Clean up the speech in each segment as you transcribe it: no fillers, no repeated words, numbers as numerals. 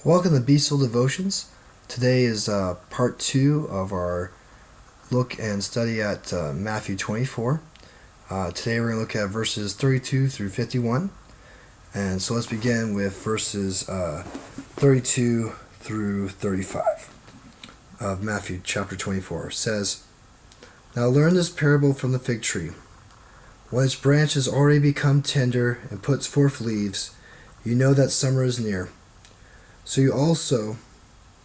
Welcome to Devotional Devotions. Today is part 2 of our look and study at Matthew 24. Today we're going to look at verses 32 through 51. And so let's begin with verses 32 through 35 of Matthew chapter 24. It says, "Now learn this parable from the fig tree. When its branch has already become tender and puts forth leaves, you know that summer is near. So you also,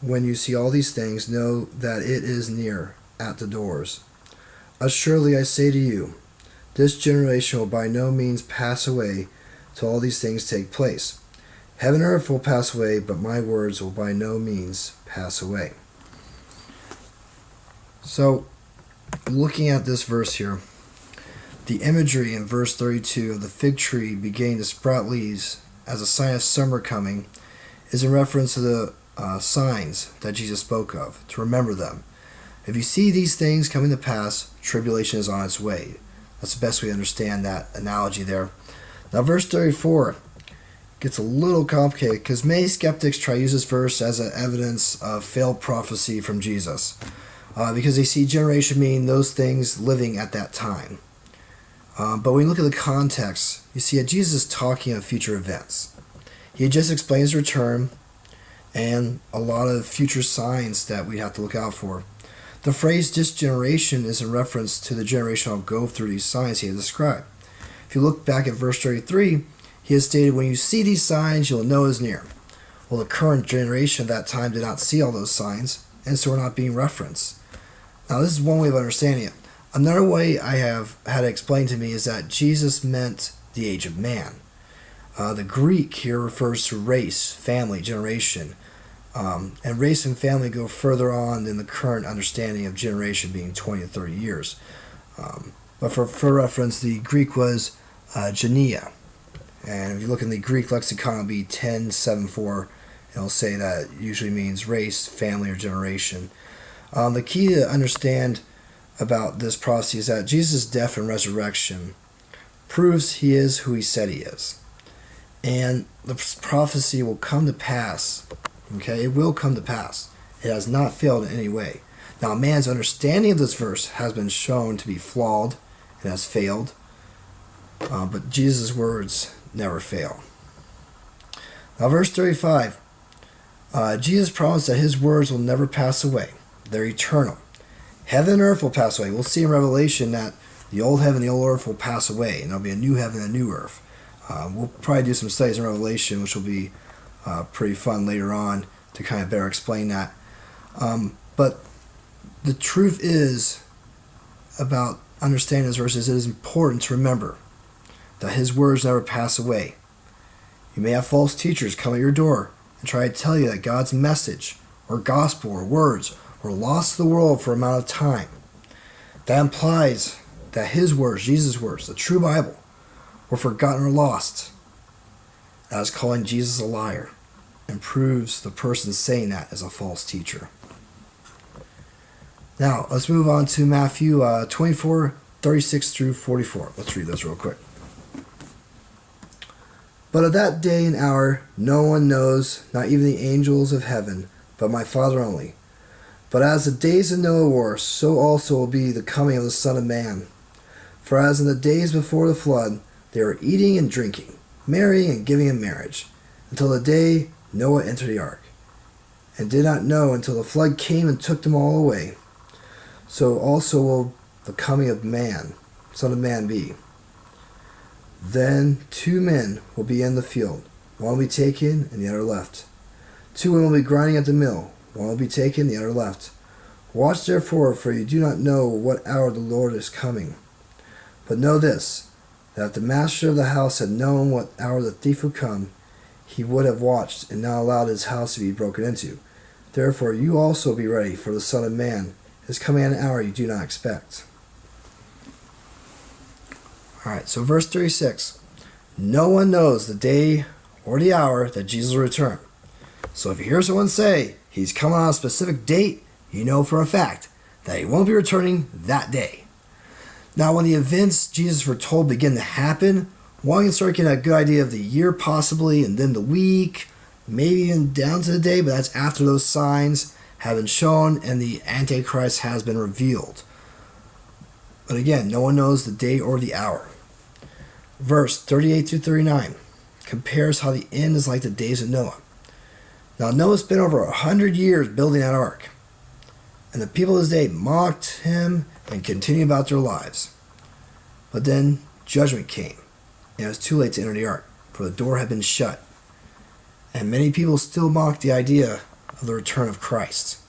when you see all these things, know that it is near, at the doors. Assuredly I say to you, this generation will by no means pass away till all these things take place. Heaven and earth will pass away, but my words will by no means pass away." So, looking at this verse here, the imagery in verse 32 of the fig tree beginning to sprout leaves as a sign of summer coming is in reference to the signs that Jesus spoke of, to remember them. If you see these things coming to pass, tribulation is on its way. That's the best way to understand that analogy there. Now verse 34 gets a little complicated because many skeptics try to use this verse as an evidence of failed prophecy from Jesus because they see generation meaning those things living at that time. But when you look at the context, you see that Jesus is talking of future events. He just explained his return and a lot of future signs that we have to look out for. The phrase "this generation" is in reference to the generation that will go through these signs he had described. If you look back at verse 33, he has stated, "When you see these signs, you'll know it is near." Well, the current generation at that time did not see all those signs, and so we're not being referenced. Now, this is one way of understanding it. Another way I have had it explained to me is that Jesus meant the age of man. The Greek here refers to race, family, generation. And race and family go further on than the current understanding of generation being 20 to 30 years. But for reference, the Greek was genia. And if you look in the Greek lexicon, it'll be 1074. It'll say that it usually means race, family, or generation. The key to understand about this prophecy is that Jesus' death and resurrection proves he is who he said he is. And the prophecy will come to pass. Okay, it will come to pass. It has not failed in any way. Now, man's understanding of this verse has been shown to be flawed and has failed. But Jesus' words never fail. Now, verse 35. Jesus promised that his words will never pass away. They're eternal. Heaven and earth will pass away. We'll see in Revelation that the old heaven and the old earth will pass away, and there'll be a new heaven and a new earth. We'll probably do some studies in Revelation, which will be pretty fun later on to kind of better explain that. But the truth is about understanding this verse is it is important to remember that his words never pass away. You may have false teachers come at your door and try to tell you that God's message or gospel or words were lost to the world for an amount of time. That implies that his words, Jesus' words, the true Bible, were forgotten or lost. That is calling Jesus a liar and proves the person saying that is a false teacher. Now, let's move on to Matthew 24, 36 through 44. Let's read this real quick. "But of that day and hour no one knows, not even the angels of heaven, but my Father only. But as the days of Noah were, so also will be the coming of the Son of Man. For as in the days before the flood, they were eating and drinking, marrying and giving in marriage, until the day Noah entered the ark, and did not know until the flood came and took them all away. So also will the coming of man, Son of Man, be. Then 2 men will be in the field, one will be taken and the other left. 2 women will be grinding at the mill, one will be taken, the other left. Watch therefore, for you do not know what hour the Lord is coming. But know this, that if the master of the house had known what hour the thief would come, he would have watched and not allowed his house to be broken into. Therefore you also be ready, for the Son of Man is coming at an hour you do not expect." Alright, so verse 36. "No one knows the day or the hour that Jesus will return. So if you hear someone say he's coming on a specific date, you know for a fact that he won't be returning that day." Now, when the events Jesus foretold begin to happen, one can start getting a good idea of the year possibly, and then the week, maybe even down to the day, but that's after those signs have been shown and the Antichrist has been revealed. But again, no one knows the day or the hour. Verse 38 through 39 compares how the end is like the days of Noah. Now Noah spent over 100 years building that ark, and the people of his day mocked him and continued about their lives. But then judgment came, and it was too late to enter the ark, for the door had been shut. And many people still mock the idea of the return of Christ,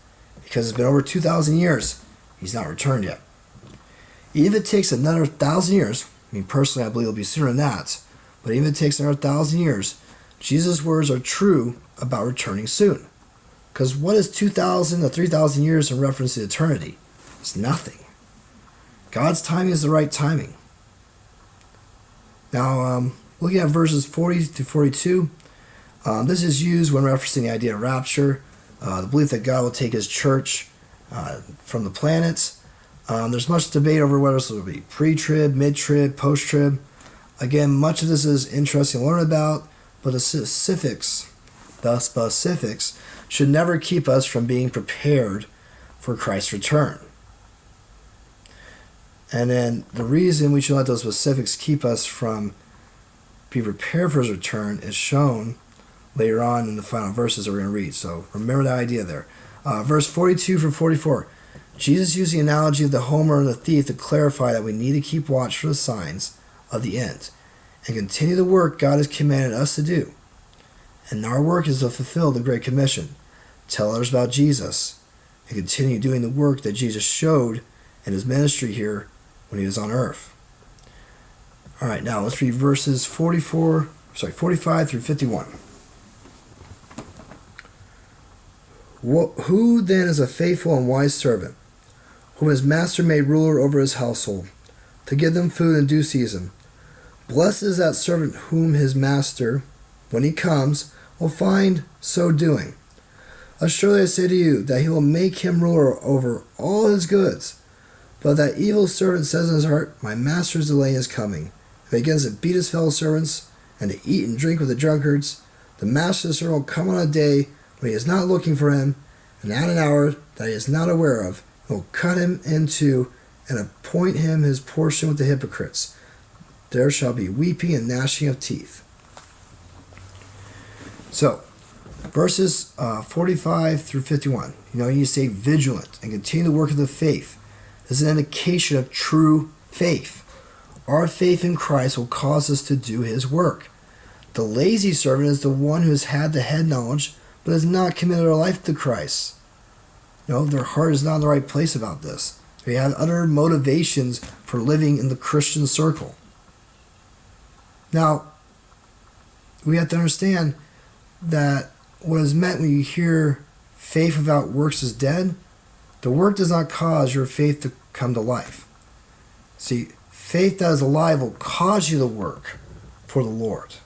because it's been over 2,000 years, he's not returned yet. Even if it takes another 1,000 years, I mean, personally, I believe it'll be sooner than that, but even if it takes another 1,000 years, Jesus' words are true about returning soon. Because what is 2,000 to 3,000 years in reference to eternity? It's nothing. God's timing is the right timing. Now, looking at verses 40 to 42, this is used when referencing the idea of rapture, the belief that God will take his church from the planets. There's much debate over whether this will be pre-trib, mid-trib, post-trib. Again, much of this is interesting to learn about, but the specifics should never keep us from being prepared for Christ's return. And then the reason we should let those specifics keep us from being prepared for his return is shown later on in the final verses that we're going to read. So remember that idea there. Verse 42 through 44. Jesus used the analogy of the homer and the thief to clarify that we need to keep watch for the signs of the end and continue the work God has commanded us to do. And our work is to fulfill the Great Commission, tell others about Jesus, and continue doing the work that Jesus showed in his ministry here when he was on earth. All right, now let's read verses 45 through 51. Who then is a faithful and wise servant, whom his master made ruler over his household, to give them food in due season? Blessed is that servant whom his master, when he comes, will find so doing. Assuredly I say to you, that he will make him ruler over all his goods. But that evil servant says in his heart, my master is delaying his coming. If he begins to beat his fellow servants, and to eat and drink with the drunkards, the master of the servant will come on a day when he is not looking for him, and at an hour that he is not aware of, and will cut him in two, and appoint him his portion with the hypocrites. There shall be weeping and gnashing of teeth. So, verses 45 through 51. You need to stay vigilant and continue the work of the faith. This is an indication of true faith. Our faith in Christ will cause us to do his work. The lazy servant is the one who has had the head knowledge, but has not committed their life to Christ. Their heart is not in the right place about this. They have other motivations for living in the Christian circle. Now, we have to understand that what is meant when you hear faith without works is dead, the work does not cause your faith to come to life. See, faith that is alive will cause you to work for the Lord.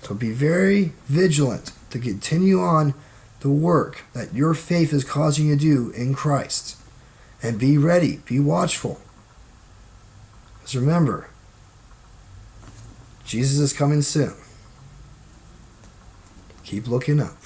So be very vigilant to continue on the work that your faith is causing you to do in Christ. And be ready, be watchful. Because remember, Jesus is coming soon. Keep looking up.